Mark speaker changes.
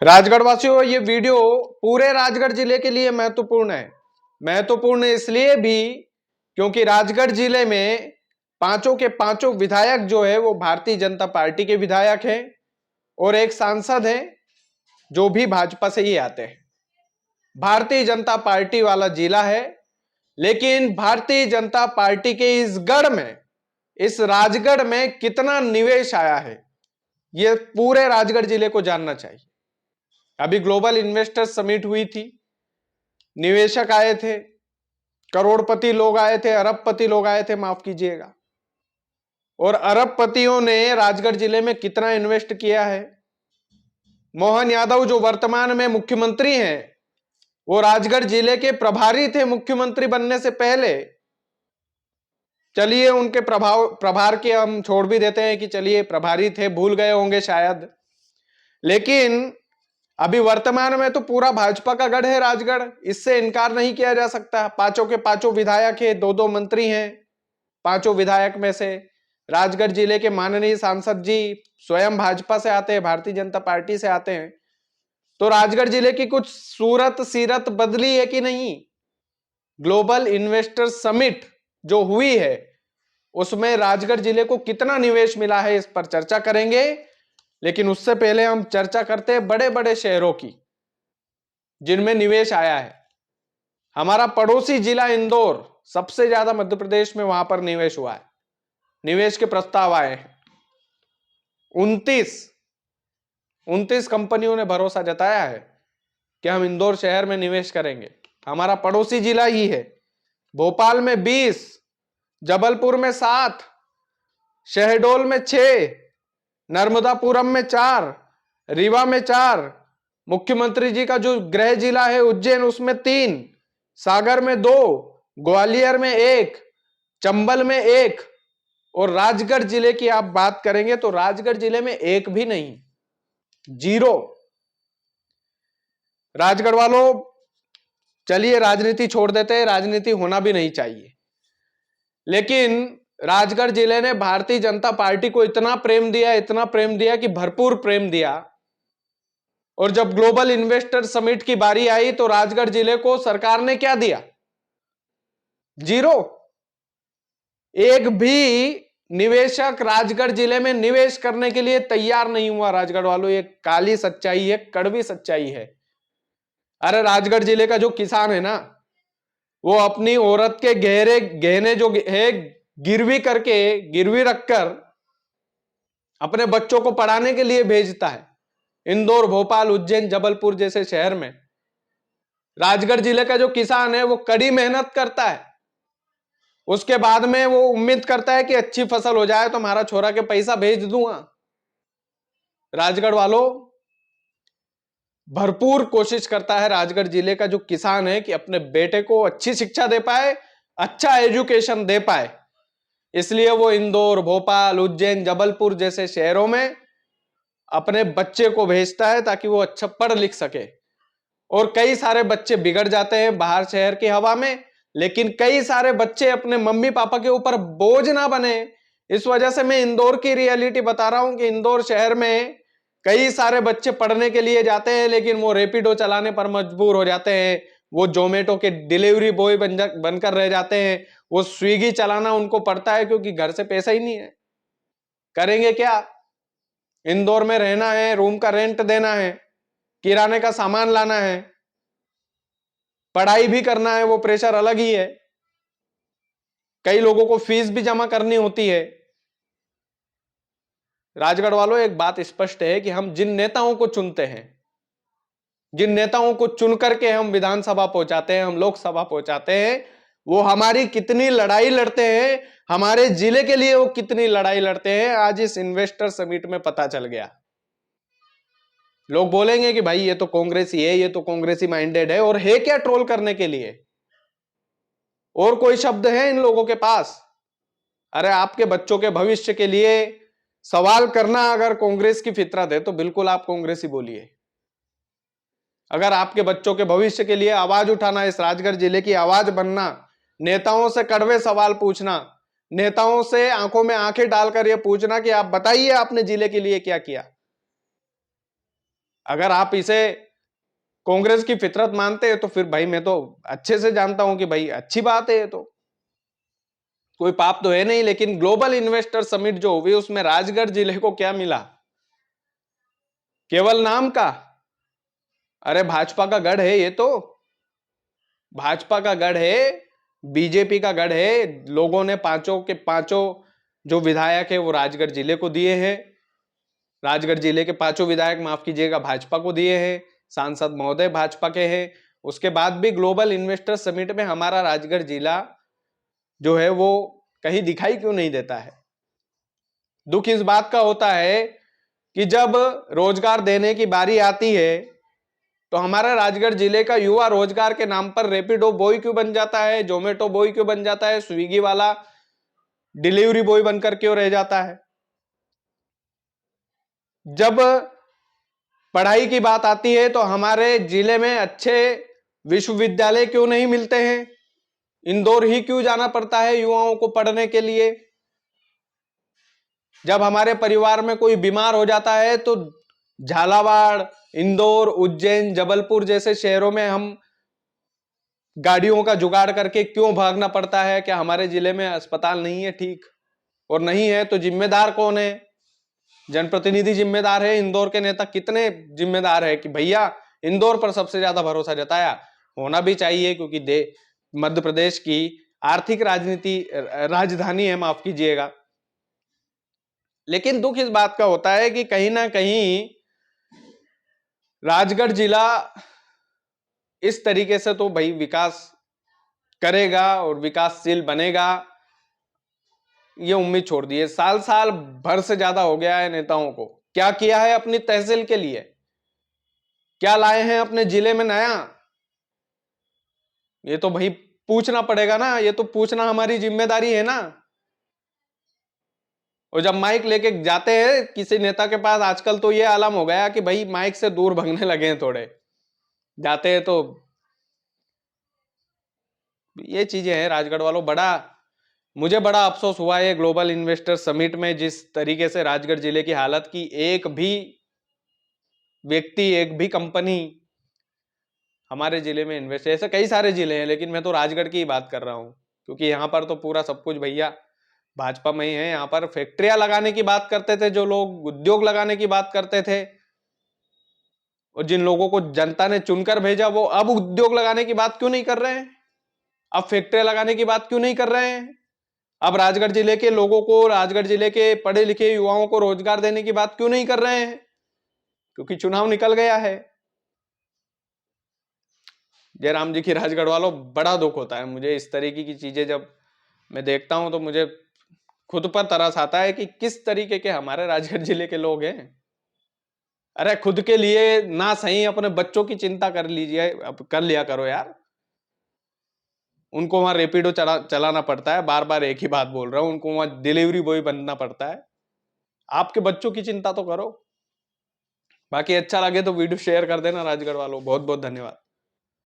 Speaker 1: राजगढ़ वासियों, ये वीडियो पूरे राजगढ़ जिले के लिए महत्वपूर्ण है। महत्वपूर्ण इसलिए भी क्योंकि राजगढ़ जिले में पांचों के पांचों विधायक जो है वो भारतीय जनता पार्टी के विधायक हैं और एक सांसद है जो भी भाजपा से ही आते हैं। भारतीय जनता पार्टी वाला जिला है, लेकिन भारतीय जनता पार्टी के इस गढ़ में, इस राजगढ़ में कितना निवेश आया है, यह पूरे राजगढ़ जिले को जानना चाहिए। अभी ग्लोबल इन्वेस्टर्स समिट हुई थी, निवेशक आए थे, करोड़पति लोग आए थे, अरबपति लोग आए थे, माफ कीजिएगा। और अरबपतियों ने राजगढ़ जिले में कितना इन्वेस्ट किया है। मोहन यादव जो वर्तमान में मुख्यमंत्री हैं, वो राजगढ़ जिले के प्रभारी थे मुख्यमंत्री बनने से पहले। चलिए उनके प्रभार के हम छोड़ भी देते हैं कि चलिए प्रभारी थे, भूल गए होंगे शायद, लेकिन अभी वर्तमान में तो पूरा भाजपा का गढ़ है राजगढ़, इससे इनकार नहीं किया जा सकता। पांचों के पांचों विधायक है, दो दो मंत्री हैं। पांचों विधायक में से राजगढ़ जिले के माननीय सांसद जी स्वयं भाजपा से आते हैं, भारतीय जनता पार्टी से आते हैं। तो राजगढ़ जिले की कुछ सूरत सीरत बदली है कि नहीं? ग्लोबल इन्वेस्टर समिट जो हुई है उसमें राजगढ़ जिले को कितना निवेश मिला है, इस पर चर्चा करेंगे। लेकिन उससे पहले हम चर्चा करते हैं बड़े बड़े शहरों की जिनमें निवेश आया है। हमारा पड़ोसी जिला इंदौर, सबसे ज्यादा मध्य प्रदेश में वहां पर निवेश हुआ है, निवेश के प्रस्ताव आए हैं। 29 कंपनियों ने भरोसा जताया है कि हम इंदौर शहर में निवेश करेंगे। हमारा पड़ोसी जिला ही है। भोपाल में 20, जबलपुर में 7, शहडोल में 6, नर्मदापुरम में 4, रीवा में 4, मुख्यमंत्री जी का जो गृह जिला है उज्जैन, उसमें 3, सागर में 2, ग्वालियर में 1, चंबल में 1, और राजगढ़ जिले की आप बात करेंगे तो राजगढ़ जिले में 1 भी नहीं, 0। राजगढ़ वालों, चलिए राजनीति छोड़ देते हैं, राजनीति होना भी नहीं चाहिए, लेकिन राजगढ़ जिले ने भारतीय जनता पार्टी को इतना प्रेम दिया, इतना प्रेम दिया कि भरपूर प्रेम दिया। और जब ग्लोबल इन्वेस्टर समिट की बारी आई तो राजगढ़ जिले को सरकार ने क्या दिया? 0। एक भी निवेशक राजगढ़ जिले में निवेश करने के लिए तैयार नहीं हुआ। राजगढ़ वालों, ये काली सच्चाई है, कड़वी सच्चाई है। अरे राजगढ़ जिले का जो किसान है ना, वो अपनी औरत के गहने जो है गिरवी रखकर अपने बच्चों को पढ़ाने के लिए भेजता है इंदौर, भोपाल, उज्जैन, जबलपुर जैसे शहर में। राजगढ़ जिले का जो किसान है वो कड़ी मेहनत करता है, उसके बाद में वो उम्मीद करता है कि अच्छी फसल हो जाए तो हमारा छोरा के पैसा भेज दूंगा। राजगढ़ वालों, भरपूर कोशिश करता है राजगढ़ जिले का जो किसान है कि अपने बेटे को अच्छी शिक्षा दे पाए, अच्छा एजुकेशन दे पाए। इसलिए वो इंदौर, भोपाल, उज्जैन, जबलपुर जैसे शहरों में अपने बच्चे को भेजता है ताकि वो अच्छा पढ़ लिख सके। और कई सारे बच्चे बिगड़ जाते हैं बाहर शहर की हवा में, लेकिन कई सारे बच्चे अपने मम्मी पापा के ऊपर बोझ ना बने, इस वजह से मैं इंदौर की रियलिटी बता रहा हूं कि इंदौर शहर में कई सारे बच्चे पढ़ने के लिए जाते हैं, लेकिन वो रैपिडो चलाने पर मजबूर हो जाते हैं, वो जोमेटो के डिलीवरी बॉय बनकर रह जाते हैं, वो स्विगी चलाना उनको पड़ता है क्योंकि घर से पैसा ही नहीं है। करेंगे क्या? इंदौर में रहना है, रूम का रेंट देना है, किराने का सामान लाना है, पढ़ाई भी करना है, वो प्रेशर अलग ही है। कई लोगों को फीस भी जमा करनी होती है। राजगढ़ वालों, एक बात स्पष्ट है कि हम जिन नेताओं को चुनते हैं, जिन नेताओं को चुन करके हम विधानसभा पहुंचाते हैं, हम लोकसभा पहुंचाते हैं, वो हमारी कितनी लड़ाई लड़ते हैं, हमारे जिले के लिए वो कितनी लड़ाई लड़ते हैं, आज इस इन्वेस्टर समिट में पता चल गया। लोग बोलेंगे कि भाई ये तो कांग्रेसी है, ये तो कांग्रेसी माइंडेड है, और है क्या ट्रोल करने के लिए? और कोई शब्द है इन लोगों के पास? अरे आपके बच्चों के भविष्य के लिए सवाल करना अगर कांग्रेस की फितरत है तो बिल्कुल आप कांग्रेसी बोलिए। अगर आपके बच्चों के भविष्य के लिए आवाज उठाना, इस राजगढ़ जिले की आवाज बनना, नेताओं से कड़वे सवाल पूछना, नेताओं से आंखों में आंखें डालकर यह पूछना कि आप बताइए आपने जिले के लिए क्या किया। अगर आप इसे कांग्रेस की फितरत मानते हैं तो फिर भाई मैं तो अच्छे से जानता हूं कि भाई अच्छी बात है, ये तो कोई पाप तो है नहीं। लेकिन ग्लोबल इन्वेस्टर समिट जो हुई उसमें राजगढ़ जिले को क्या मिला? केवल नाम का। अरे भाजपा का गढ़ है ये तो, भाजपा का गढ़ है, बीजेपी का गढ़ है। लोगों ने पांचों के पांचों जो विधायक है वो राजगढ़ जिले को दिए हैं। राजगढ़ जिले के पांचों विधायक, माफ कीजिएगा, भाजपा को दिए हैं। सांसद महोदय भाजपा के हैं। उसके बाद भी ग्लोबल इन्वेस्टर समिट में हमारा राजगढ़ जिला जो है वो कहीं दिखाई क्यों नहीं देता है? दुख इस बात का होता है कि जब रोजगार देने की बारी आती है तो हमारा राजगढ़ जिले का युवा रोजगार के नाम पर रैपिडो बॉय क्यों बन जाता है, जोमेटो बॉय क्यों बन जाता है, स्विगी वाला डिलीवरी बॉय बनकर क्यों रह जाता है? जब पढ़ाई की बात आती है तो हमारे जिले में अच्छे विश्वविद्यालय क्यों नहीं मिलते हैं? इंदौर ही क्यों जाना पड़ता है युवाओं को पढ़ने के लिए? जब हमारे परिवार में कोई बीमार हो जाता है तो झालावाड़, इंदौर, उज्जैन, जबलपुर जैसे शहरों में हम गाड़ियों का जुगाड़ करके क्यों भागना पड़ता है? क्या हमारे जिले में अस्पताल नहीं है ठीक? और नहीं है तो जिम्मेदार कौन है? जनप्रतिनिधि जिम्मेदार है? इंदौर के नेता कितने जिम्मेदार है कि भैया इंदौर पर सबसे ज्यादा भरोसा जताया? होना भी चाहिए, क्योंकि मध्य प्रदेश की आर्थिक राजनीति राजधानी है, माफ कीजिएगा। लेकिन दुख इस बात का होता है कि कहीं ना कहीं राजगढ़ जिला इस तरीके से तो भाई विकास करेगा और विकासशील बनेगा, ये उम्मीद छोड़ दी है। साल साल भर से ज्यादा हो गया है नेताओं को। क्या किया है अपनी तहसील के लिए? क्या लाए हैं अपने जिले में नया? ये तो भाई पूछना पड़ेगा ना, ये तो पूछना हमारी जिम्मेदारी है ना। और जब माइक लेके जाते हैं किसी नेता के पास, आजकल तो ये आलम हो गया कि भाई माइक से दूर भगने लगे हैं थोड़े, जाते हैं तो ये चीजें हैं राजगढ़ वालों। मुझे बड़ा अफसोस हुआ है ग्लोबल इन्वेस्टर समिट में जिस तरीके से राजगढ़ जिले की हालत की। एक भी व्यक्ति, एक भी कंपनी हमारे जिले में इन्वेस्ट, ऐसे कई सारे जिले हैं लेकिन मैं तो राजगढ़ की ही बात कर रहा हूं, क्योंकि यहाँ पर तो पूरा सब कुछ भैया भाजपा में ही है। यहाँ पर फैक्ट्रियां लगाने की बात करते थे जो लोग, उद्योग लगाने की बात करते थे, और जिन लोगों को जनता ने चुनकर भेजा वो अब उद्योग लगाने की बात क्यों नहीं कर रहे हैं? अब फैक्ट्रियां लगाने की बात क्यों नहीं कर रहे हैं? अब राजगढ़ जिले के लोगों को, राजगढ़ जिले के पढ़े लिखे युवाओं को रोजगार देने की बात क्यों नहीं कर रहे हैं? क्योंकि चुनाव निकल गया है। जयराम जी की राजगढ़ वालों, बड़ा दुख होता है मुझे इस तरीके की चीजें जब मैं देखता हूं तो मुझे खुद पर तरस आता है कि किस तरीके के हमारे राजगढ़ जिले के लोग हैं। अरे खुद के लिए ना सही अपने बच्चों की चिंता कर लीजिए, कर लिया करो यार। उनको वहां रेपिडो चलाना पड़ता है, बार बार एक ही बात बोल रहा हूं, उनको वहां डिलीवरी बॉय बनना पड़ता है। आपके बच्चों की चिंता तो करो। बाकी अच्छा लगे तो वीडियो शेयर कर देना राजगढ़ वालों। बहुत बहुत धन्यवाद।